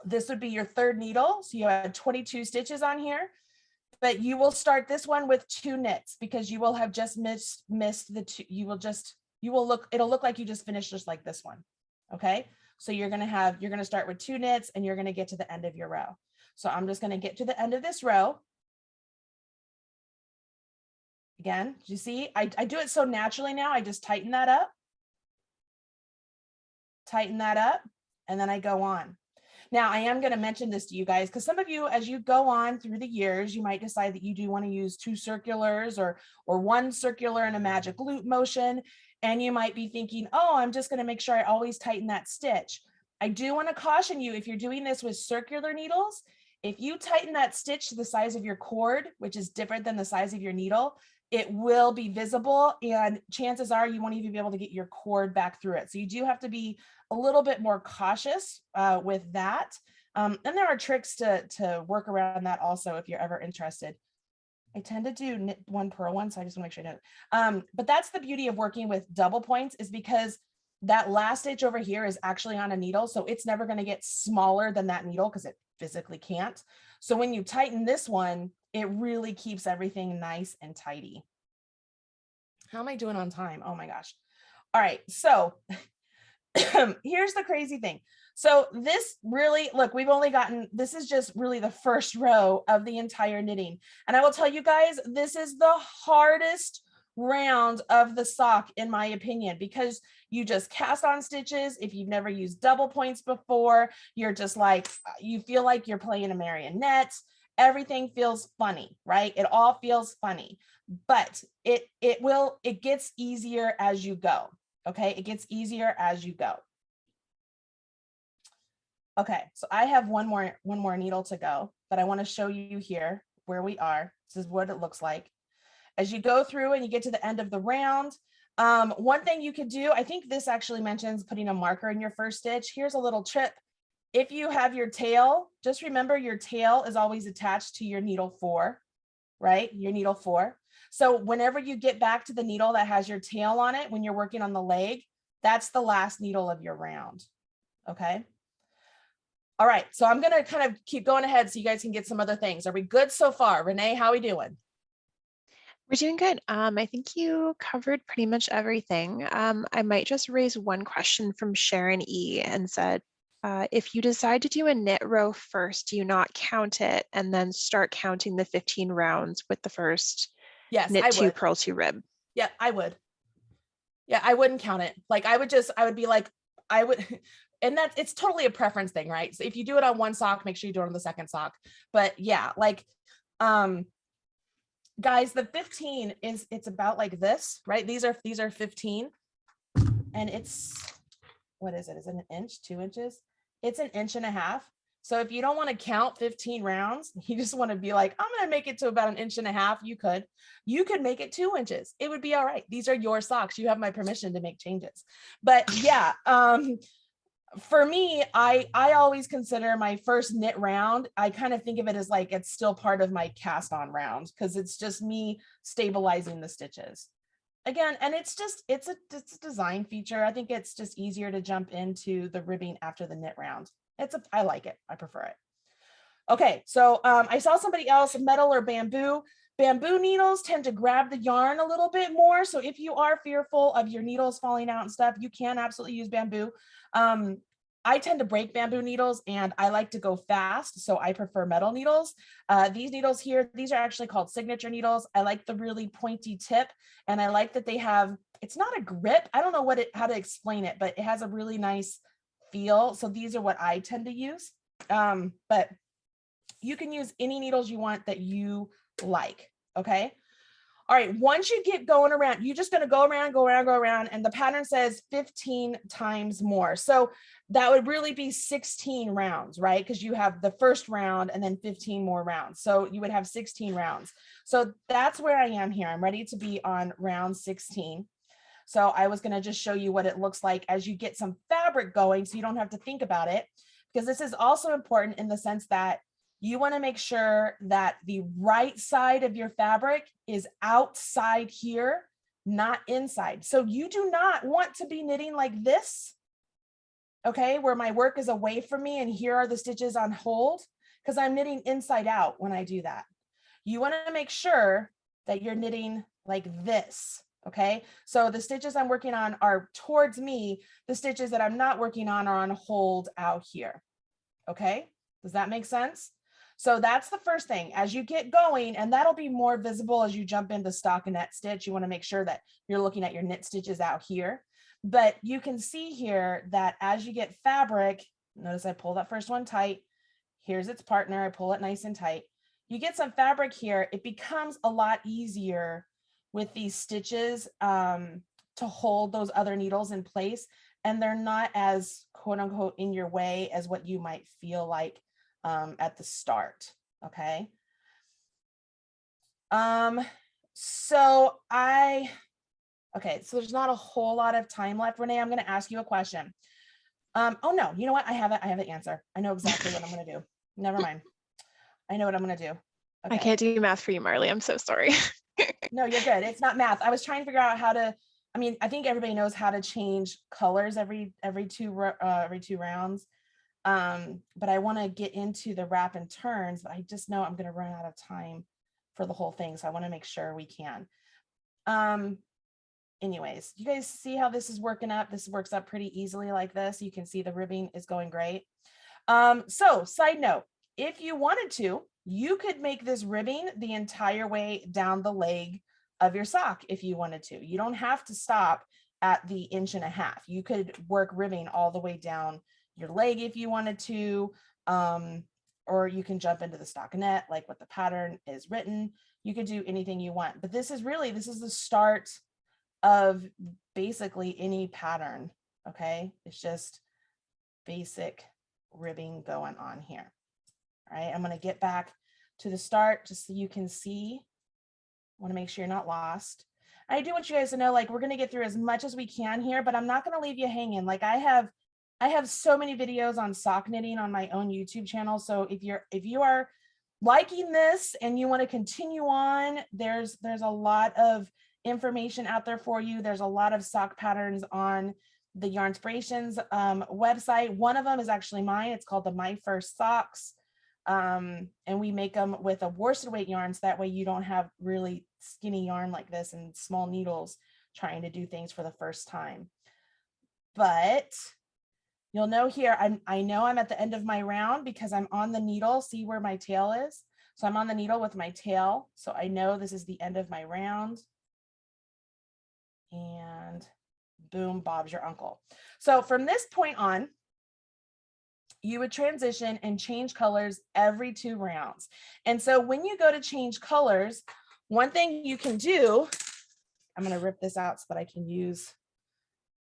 This would be your 3rd needle. So you had 22 stitches on here, but you will start this one with 2 knits because you will have just missed the 2. It'll look like you just finished just like this one. Okay. So you're going to start with 2 knits and you're going to get to the end of your row. So I'm just going to get to the end of this row. Again, do you see, I do it so naturally now. I just tighten that up, and then I go on. Now I am going to mention this to you guys, because some of you, as you go on through the years, you might decide that you do want to use 2 circulars or 1 circular and a magic loop motion. And you might be thinking, oh, I'm just going to make sure I always tighten that stitch. I do want to caution you, if you're doing this with circular needles, if you tighten that stitch to the size of your cord, which is different than the size of your needle, it will be visible, and chances are you won't even be able to get your cord back through it. So you do have to be a little bit more cautious with that. And there are tricks to work around that also if you're ever interested. I tend to do knit one, purl one, so I just want to make sure I know. But that's the beauty of working with double points, is because that last stitch over here is actually on a needle, so it's never going to get smaller than that needle because it physically can't. So when you tighten this one, it really keeps everything nice and tidy. How am I doing on time? Oh my gosh. All right, so here's the crazy thing. So this really, look, we've only gotten, this is just really the first row of the entire knitting. And I will tell you guys, this is the hardest round of the sock, in my opinion, because you just cast on stitches. If you've never used double points before, you're just like, you feel like you're playing a marionette. Everything feels funny, right? It all feels funny, but it gets easier as you go. Okay, it gets easier as you go. Okay, so I have one more needle to go, but I want to show you here where we are. This is what it looks like. As you go through and you get to the end of the round, one thing you could do, I think this actually mentions putting a marker in your first stitch. Here's a little tip. If you have your tail, just remember your tail is always attached to your needle 4, right? Your needle 4. So whenever you get back to the needle that has your tail on it, when you're working on the leg, that's the last needle of your round, okay? All right, so I'm gonna kind of keep going ahead so you guys can get some other things. Are we good so far? Renee, how are we doing? We're doing good. I think you covered pretty much everything. I might just raise one question from Sharon E. and said, if you decide to do a knit row first, do you not count it and then start counting the 15 rounds with the first Yes, knit I 2, would. purl 2, rib? Yeah, I would. Yeah, I wouldn't count it. Like I would be like, I would, and that's, it's totally a preference thing, right? So if you do it on one sock, make sure you do it on the second sock. But yeah, like, guys, the 15 is, it's about like this, right? These are 15, and it's, what is it? Is it an inch, 2 inches? It's an inch and a half. So if you don't want to count 15 rounds, you just want to be like, I'm going to make it to about an inch and a half. You could make it 2 inches. It would be all right. These are your socks. You have my permission to make changes. But yeah, for me, I always consider my first knit round, I kind of think of it as like it's still part of my cast on round, because it's just me stabilizing the stitches again. And it's a design feature. I think it's just easier to jump into the ribbing after the knit round. I like it. I prefer it. Okay, so I saw somebody else, metal or bamboo. Bamboo needles tend to grab the yarn a little bit more. So if you are fearful of your needles falling out and stuff, you can absolutely use bamboo. I tend to break bamboo needles and I like to go fast, so I prefer metal needles. These needles here, these are actually called signature needles. I like the really pointy tip, and I like that they have, it's not a grip. I don't know how to explain it, but it has a really nice feel. So these are what I tend to use. But you can use any needles you want that you like, okay? All right, once you get going around, you're just gonna go around, and the pattern says 15 times more. So that would really be 16 rounds, right? Because you have the first round and then 15 more rounds. So you would have 16 rounds. So that's where I am here. I'm ready to be on round 16. So I was gonna just show you what it looks like as you get some fabric going so you don't have to think about it, because this is also important in the sense that you want to make sure that the right side of your fabric is outside here, not inside. So you do not want to be knitting like this, okay, where my work is away from me and here are the stitches on hold, because I'm knitting inside out when I do that. You want to make sure that you're knitting like this, okay? So the stitches I'm working on are towards me. The stitches that I'm not working on are on hold out here, okay? Does that make sense? So that's the first thing as you get going, and that'll be more visible as you jump into stockinette stitch. You want to make sure that you're looking at your knit stitches out here. But you can see here that as you get fabric, notice I pull that first one tight. Here's its partner. I pull it nice and tight. You get some fabric here. It becomes a lot easier with these stitches to hold those other needles in place. And they're not as quote unquote in your way as what you might feel like at the start, okay? So there's not a whole lot of time left. Renee, I'm gonna ask you a question. Oh no, you know what? I have it. I have the answer. I know exactly what I'm going to do. Never mind. I know what I'm going to do. I Okay. can't do math for you, Marley. I'm so sorry. No, you're good. It's not math. I was trying to figure out how to, I mean, I think everybody knows how to change colors every two rounds. But I want to get into the wrap and turns, but I just know I'm going to run out of time for the whole thing. So I want to make sure we can. Anyways, you guys see how this is working up? This works up pretty easily like this. You can see the ribbing is going great. So side note, if you wanted to, you could make this ribbing the entire way down the leg of your sock if you wanted to. You don't have to stop at the 1.5 inches. You could work ribbing all the way down your leg if you wanted to, or you can jump into the stockinette like what the pattern is written. You could do anything you want, but this is the start of basically any pattern. Okay, it's just basic ribbing going on here. All right, I'm going to get back to the start just so you can see. I want to make sure you're not lost. I do want you guys to know, like, we're going to get through as much as we can here, but I'm not going to leave you hanging. Like, I have so many videos on sock knitting on my own YouTube channel. So if you are liking this and you want to continue on, there's a lot of information out there for you. There's a lot of sock patterns on the Yarnspirations website. One of them is actually mine. It's called the My First Socks. And we make them with a worsted weight yarn, so that way you don't have really skinny yarn like this and small needles trying to do things for the first time. But you'll know here, I know I'm at the end of my round because I'm on the needle. See where my tail is? So I'm on the needle with my tail. So I know this is the end of my round. And boom, Bob's your uncle. So from this point on, you would transition and change colors every 2 rounds. And so when you go to change colors, one thing you can do, I'm going to rip this out so that I can use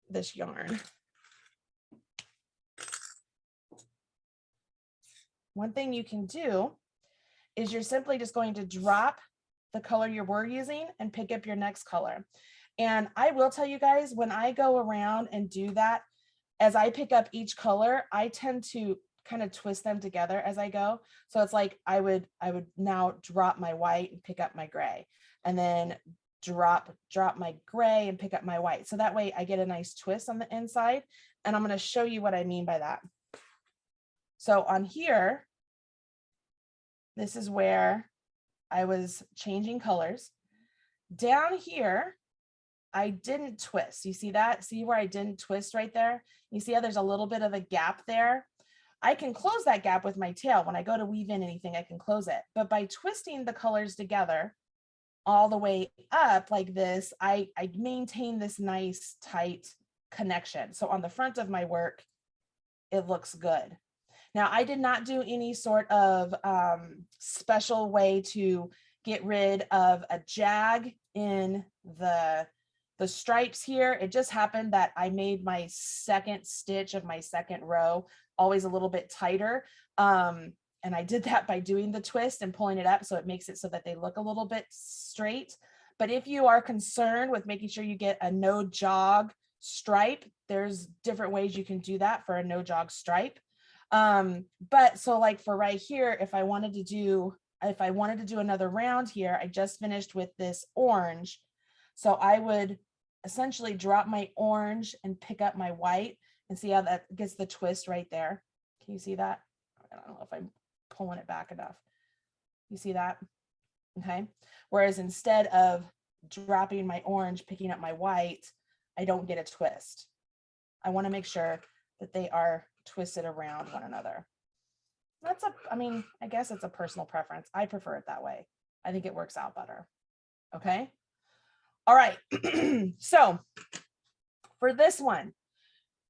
this yarn. One thing you can do is you're simply just going to drop the color you were using and pick up your next color. And I will tell you guys, when I go around and do that, as I pick up each color, I tend to kind of twist them together as I go. So it's like I would now drop my white and pick up my gray, and then drop my gray and pick up my white. So that way I get a nice twist on the inside. And I'm going to show you what I mean by that. So on here, this is where I was changing colors. Down here, I didn't twist. You see that? See where I didn't twist right there? You see how there's a little bit of a gap there? I can close that gap with my tail. When I go to weave in anything, I can close it. But by twisting the colors together all the way up like this, I maintain this nice tight connection. So on the front of my work, it looks good. Now, I did not do any sort of special way to get rid of a jag in the stripes here. It just happened that I made my second stitch of my second row always a little bit tighter. And I did that by doing the twist and pulling it up, so it makes it so that they look a little bit straight. But if you are concerned with making sure you get a no jog stripe, there's different ways you can do that for a no jog stripe. But so like for right here, if I wanted to do another round here, I just finished with this orange. So I would essentially drop my orange and pick up my white, and see how that gets the twist right there. Can you see that? I don't know if I'm pulling it back enough. You see that? Okay. Whereas instead of dropping my orange, picking up my white, I don't get a twist. I want to make sure that they are twisted around one another. I guess it's a personal preference. I prefer it that way. I think it works out better. Okay. All right. So for this one,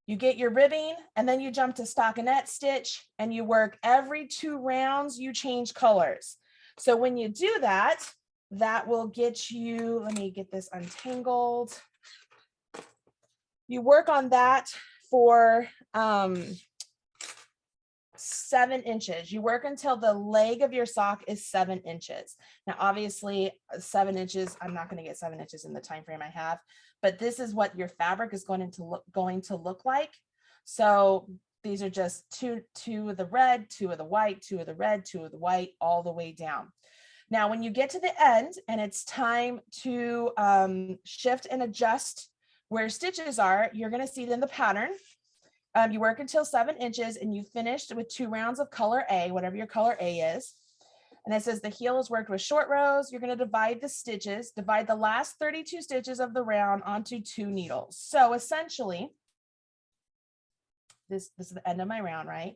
you get your ribbing and then you jump to stockinette stitch and you work every 2 rounds, you change colors. So when you do that, that will get you, let me get this untangled. You work on that for 7 inches. You work until the leg of your sock is 7 inches. Now, obviously 7 inches, I'm not going to get 7 inches in the time frame I have, but this is what your fabric is going to look like. So these are just two of the red, two of the white, two of the red, two of the white, all the way down. Now, when you get to the end and it's time to shift and adjust where stitches are, you're going to see it in the pattern. You work until 7 inches and you finished with 2 rounds of color A, whatever your color A is. And it says the heel is worked with short rows. You're going to divide the stitches, divide the last 32 stitches of the round onto 2 needles. So essentially, this is the end of my round, right?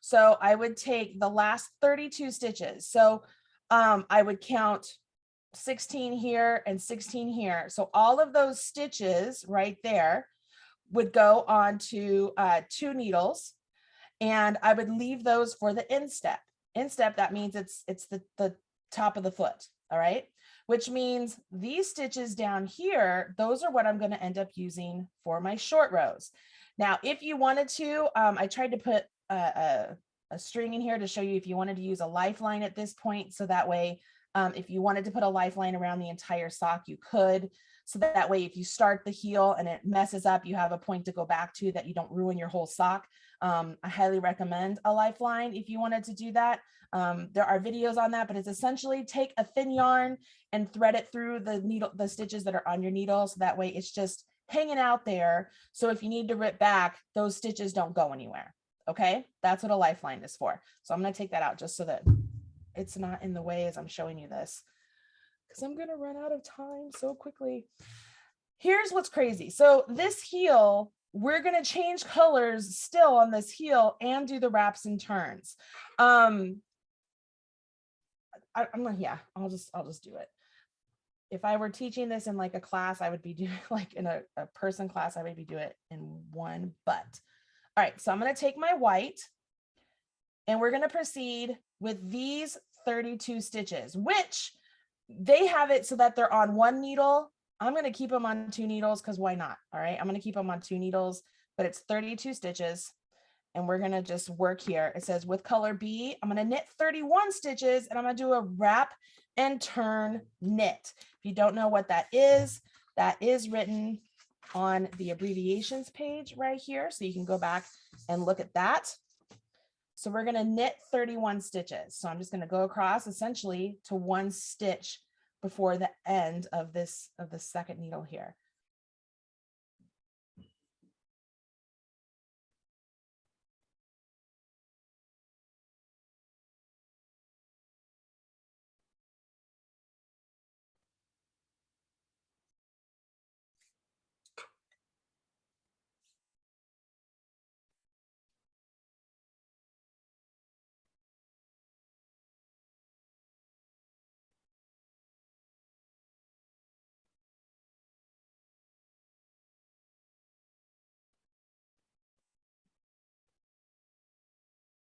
So I would take the last 32 stitches. So I would count 16 here and 16 here. So all of those stitches right there would go onto 2 needles, and I would leave those for the instep. Instep, that means it's the top of the foot, all right? Which means these stitches down here, those are what I'm going to end up using for my short rows. Now, if you wanted to, I tried to put a string in here to show you if you wanted to use a lifeline at this point. So that way, if you wanted to put a lifeline around the entire sock, you could. So that way, if you start the heel and it messes up, you have a point to go back to that you don't ruin your whole sock. I highly recommend a lifeline if you wanted to do that. There are videos on that, but it's essentially take a thin yarn and thread it through the stitches that are on your needle. So that way it's just hanging out there. So if you need to rip back, those stitches don't go anywhere. Okay, that's what a lifeline is for. So I'm going to take that out just so that it's not in the way as I'm showing you this, because I'm going to run out of time so quickly. Here's what's crazy. So this heel, we're going to change colors still on this heel and do the wraps and turns. I'm not, yeah, I'll just do it. If I were teaching this in like a class, I would be doing like in a person class, I would be doing it in one, but all right. So I'm going to take my white and we're going to proceed with these 32 stitches, which they have it so that they're on 1 needle. I'm going to keep them on 2 needles because why not? All right. I'm going to keep them on 2 needles, but it's 32 stitches and we're going to just work here. It says with color B, I'm going to knit 31 stitches and I'm going to do a wrap and turn knit. If you don't know what that is written on the abbreviations page right here. So you can go back and look at that. So we're going to knit 31 stitches. So I'm just going to go across essentially to 1 stitch before the end of the second needle here.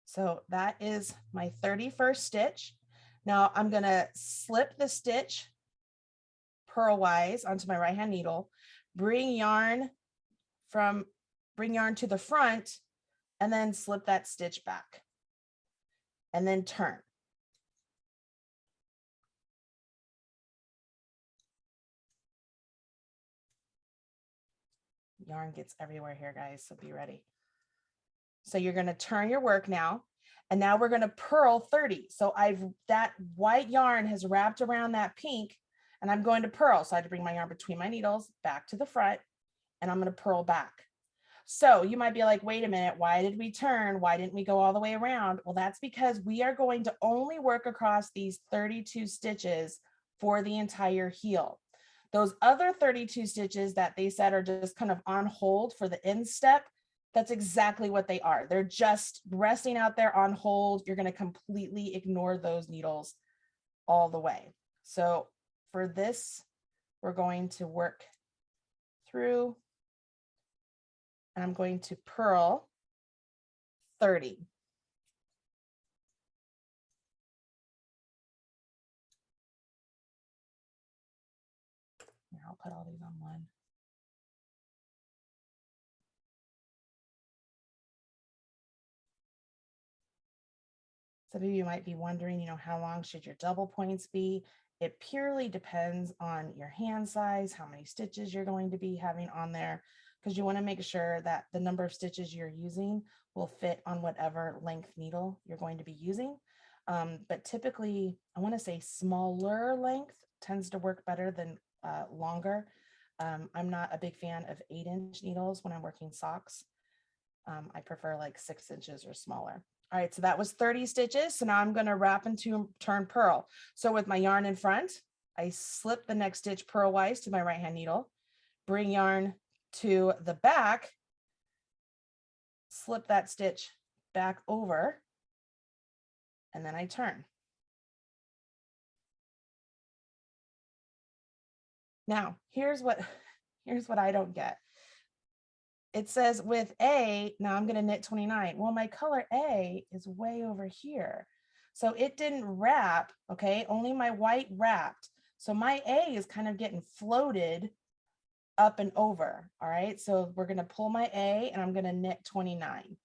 So that is my 31st stitch. Now I'm going to slip the stitch purlwise onto my right hand needle, bring yarn to the front, and then slip that stitch back and then turn. Yarn gets everywhere here, guys, so be ready. So you're going to turn your work now, and now we're going to purl 30. So that white yarn has wrapped around that pink, and I'm going to purl. So I had to bring my yarn between my needles back to the front, and I'm going to purl back. So you might be like, wait a minute, why did we turn? Why didn't we go all the way around? Well, that's because we are going to only work across these 32 stitches for the entire heel. Those other 32 stitches that they said are just kind of on hold for the instep, that's exactly what they are. They're just resting out there on hold. You're going to completely ignore those needles all the way. So for this, we're going to work through, and I'm going to purl 30. Here, I'll put all these on one. Some of you might be wondering, how long should your double points be? It purely depends on your hand size, how many stitches you're going to be having on there. because you want to make sure that the number of stitches you're using will fit on whatever length needle you're going to be using. But typically, I want to say smaller length tends to work better than longer. I'm not a big fan of 8-inch needles when I'm working socks. I prefer like 6 inches or smaller. All right, so that was 30 stitches. So now I'm going to wrap into turn purl. So with my yarn in front, I slip the next stitch purlwise to my right hand needle, bring yarn to the back, slip that stitch back over, and then I turn. Now, here's what I don't get. It says with A, now I'm going to knit 29. Well, my color A is way over here. So it didn't wrap, okay? Only my white wrapped. So my A is kind of getting floated up and over, all right? So we're going to pull my A and I'm going to knit 29.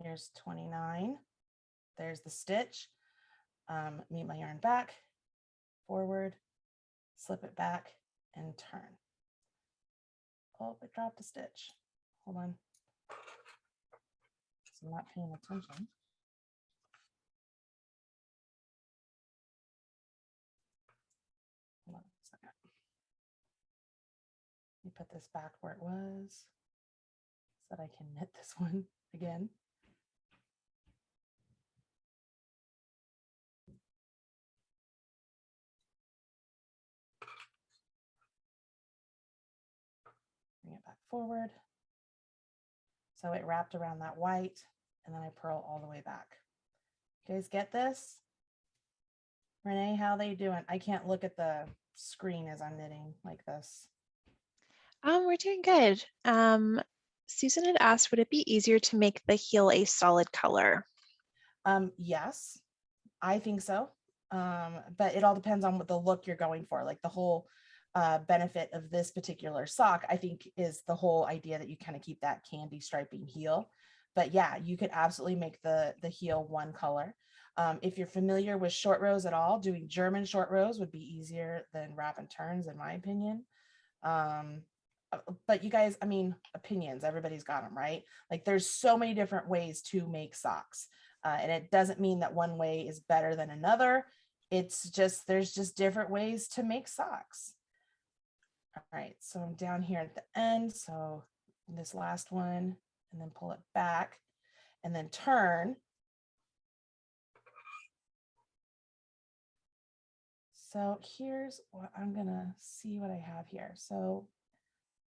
Here's 29. There's the stitch. Meet my yarn back, forward, slip it back, and turn. Oh, it dropped a stitch. Hold on. I'm not paying attention. Hold on a second. Let me put this back where it was so that I can knit this one again. Bring it back forward. So it wrapped around that white, and then I purl all the way back. You guys get this? Renee, how they doing? I can't look at the screen as I'm knitting like this. We're doing good. Susan had asked, would it be easier to make the heel a solid color? Yes, I think so. But it all depends on what the look you're going for. Like the whole benefit of this particular sock, I think, is the whole idea that you kind of keep that candy striping heel. But yeah, you could absolutely make the heel one color. If you're familiar with short rows at all, doing German short rows would be easier than wrap and turns, in my opinion. But you guys, I mean, opinions, everybody's got them, right? Like there's so many different ways to make socks. And it doesn't mean that one way is better than another. It's just, there's just different ways to make socks. All right, so I'm down here at the end. So this last one, and then pull it back and then turn. So here's what I'm gonna see what I have here. So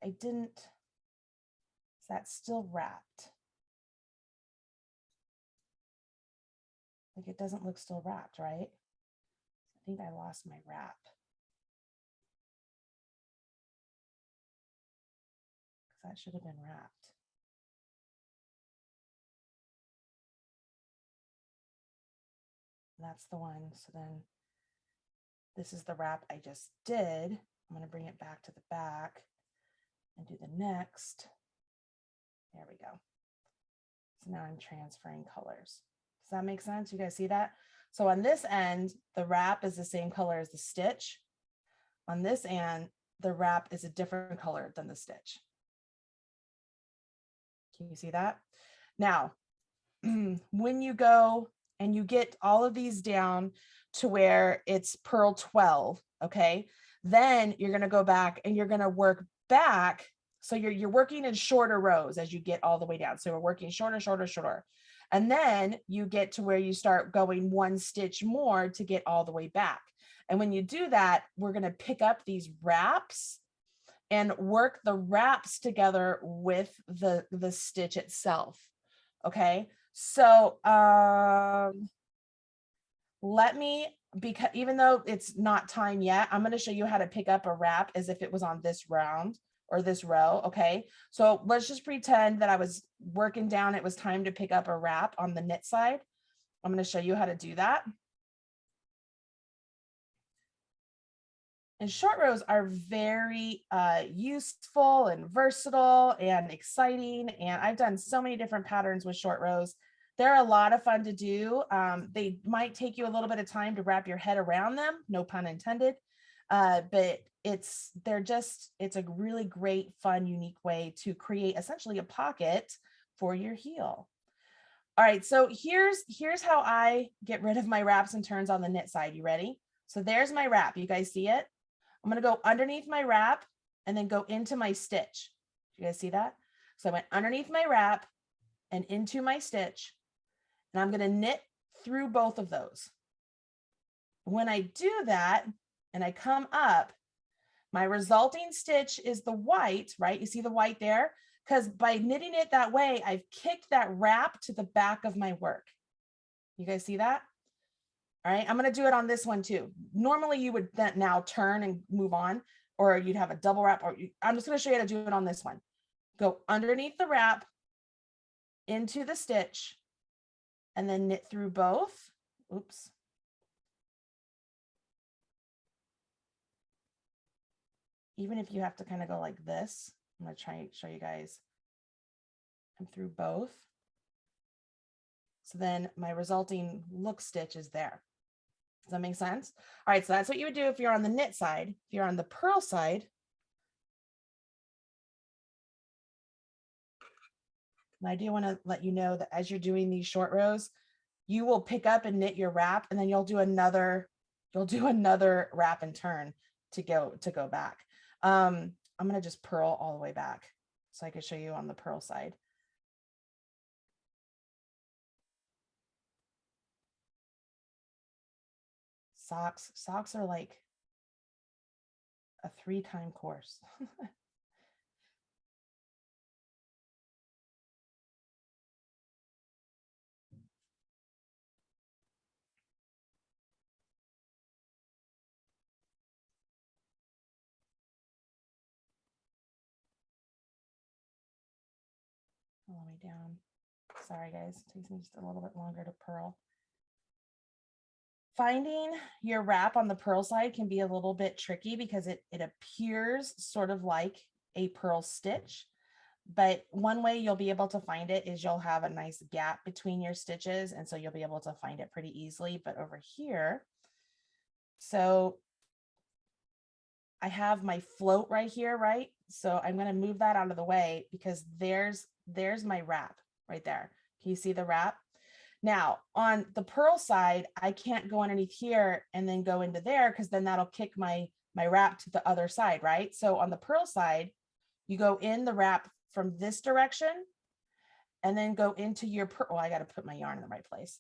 I didn't, is that still wrapped? Like it doesn't look still wrapped, right? I think I lost my wrap. Because that should have been wrapped. And that's the one. So then this is the wrap I just did. I'm going to bring it back to the back and do the next. There we go. So now I'm transferring colors. Does that make sense? You guys see that? So on this end, the wrap is the same color as the stitch. On this end, the wrap is a different color than the stitch. Can you see that? Now, when you go and you get all of these down to where it's purl 12, okay, then you're going to go back and you're going to work back. So you're working in shorter rows as you get all the way down. So we're working shorter, shorter, shorter. And then you get to where you start going one stitch more to get all the way back. And when you do that, we're going to pick up these wraps and work the wraps together with the stitch itself. Okay. So let me because even though it's not time yet, I'm going to show you how to pick up a wrap as if it was on this round or this row. Okay. So let's just pretend that I was working down. It was time to pick up a wrap on the knit side. I'm going to show you how to do that. And short rows are very useful and versatile and exciting. And I've done so many different patterns with short rows. They're a lot of fun to do. They might take you a little bit of time to wrap your head around them, no pun intended. But it's a really great, fun, unique way to create essentially a pocket for your heel. All right, so here's how I get rid of my wraps and turns on the knit side. You ready? So there's my wrap. You guys see it? I'm going to go underneath my wrap and then go into my stitch. You guys see that? So I went underneath my wrap and into my stitch, and I'm going to knit through both of those. When I do that and I come up, my resulting stitch is the white, right? You see the white there? Because by knitting it that way, I've kicked that wrap to the back of my work. You guys see that? All right, I'm going to do it on this one too. Normally you would then now turn and move on, or you'd have a double wrap, I'm just going to show you how to do it on this one. Go underneath the wrap into the stitch and then knit through both. Oops. Even if you have to kind of go like this, I'm going to try and show you guys. I'm through both. So then my resulting look stitch is there. Does that make sense? All right, so that's what you would do if you're on the knit side. If you're on the purl side, and I do want to let you know that as you're doing these short rows, you will pick up and knit your wrap, and then you'll do another wrap and turn to go back. I'm going to just purl all the way back so I can show you on the purl side. Socks are like a 3-time course. All the way down. Sorry guys, it takes me just a little bit longer to purl. Finding your wrap on the purl side can be a little bit tricky because it appears sort of like a purl stitch. But one way you'll be able to find it is you'll have a nice gap between your stitches. And so you'll be able to find it pretty easily. But over here, so I have my float right here, right? So I'm going to move that out of the way because there's my wrap right there. Can you see the wrap? Now on the purl side, I can't go underneath here and then go into there because then that'll kick my wrap to the other side, right? So on the purl side, you go in the wrap from this direction and then go into your I got to put my yarn in the right place.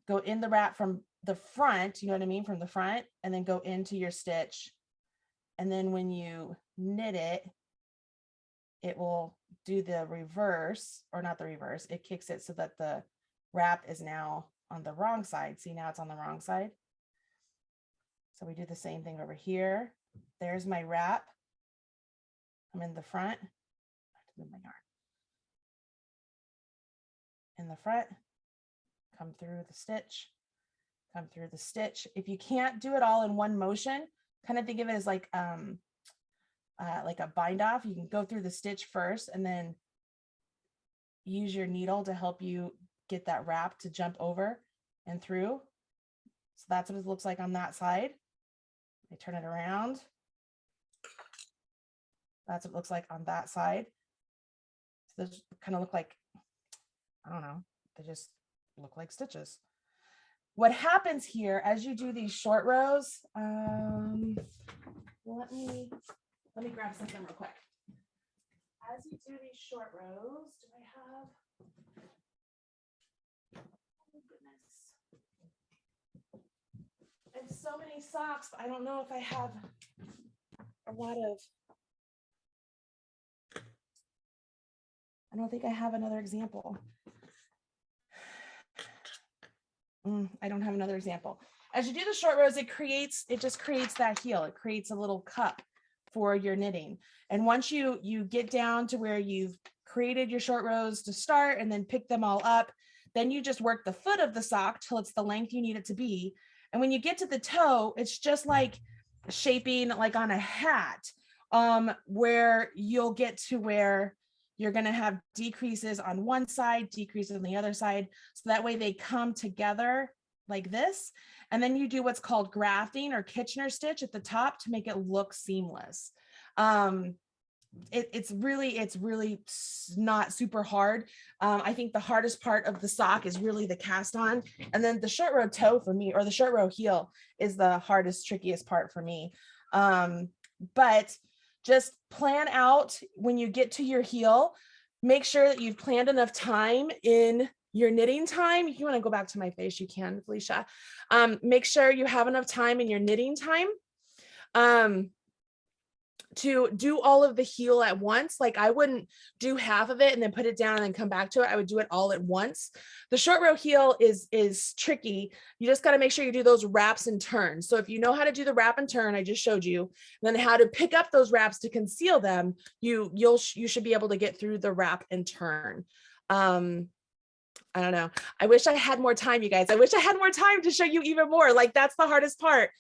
Go in the wrap from the front, you know what I mean? From the front, and then go into your stitch. And then when you knit it, it will do the reverse, or not the reverse. It kicks it so that the wrap is now on the wrong side. See, now it's on the wrong side. So we do the same thing over here. There's my wrap. I'm in the front. I have to move my yarn. In the front, come through the stitch, come through the stitch. If you can't do it all in one motion, kind of think of it as like a bind off. You can go through the stitch first and then use your needle to help you get that wrap to jump over and through. So that's what it looks like on that side. I turn it around. That's what it looks like on that side. So those kind of look like, I don't know, they just look like stitches. What happens here as you do these short rows, let me grab something real quick. As you do these short rows, do I have, oh goodness, I have so many socks, but I don't know if I have a lot of, I don't think I have another example. I don't have another example. as you do the short rows, it just creates that heel. It creates a little cup for your knitting. And once you get down to where you've created your short rows to start and then pick them all up, then you just work the foot of the sock till it's the length you need it to be. And when you get to the toe, it's just like shaping like on a hat, where you'll get to where you're going to have decreases on one side, decreases on the other side. So that way they come together like this. And then you do what's called grafting or Kitchener stitch at the top to make it look seamless. It's really not super hard. I think the hardest part of the sock is really the cast on, and then the short row toe for me, or the short row heel, is the hardest, trickiest part for me. But just plan out when you get to your heel, make sure that you've planned enough time in your knitting time. If you want to go back to my face, you can, Felicia. Make sure you have enough time in your knitting time to do all of the heel at once. Like I wouldn't do half of it and then put it down and then come back to it. I would do it all at once. The short row heel is tricky. You just got to make sure you do those wraps and turns. So if you know how to do the wrap and turn, I just showed you, and then how to pick up those wraps to conceal them, you should be able to get through the wrap and turn. I don't know. I wish I had more time, you guys. I wish I had more time to show you even more. Like that's the hardest part.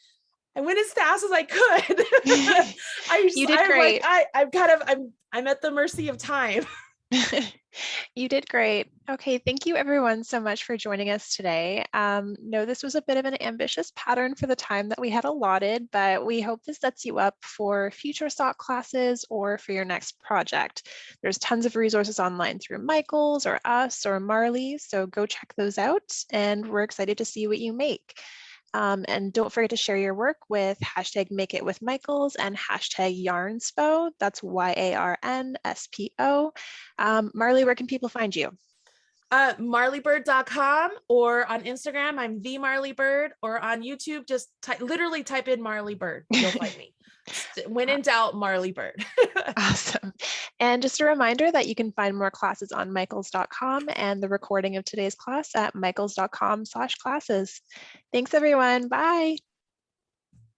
I went as fast as I could. You did great. I'm at the mercy of time. You did great. Okay, thank you everyone so much for joining us today. No, this was a bit of an ambitious pattern for the time that we had allotted, but we hope this sets you up for future sock classes or for your next project. There's tons of resources online through Michael's or us or Marley, so go check those out, and we're excited to see what you make. And don't forget to share your work with #MakeItWithMichaels and #YarnSpo. That's YARNSPO. Marley, where can people find you? Marleybird.com, or on Instagram, I'm the Marley Bird, or on YouTube, just literally type in Marley Bird. You'll find me. When in doubt, Marley Bird. Awesome. And just a reminder that you can find more classes on michaels.com and the recording of today's class at michaels.com/classes. Thanks everyone. Bye.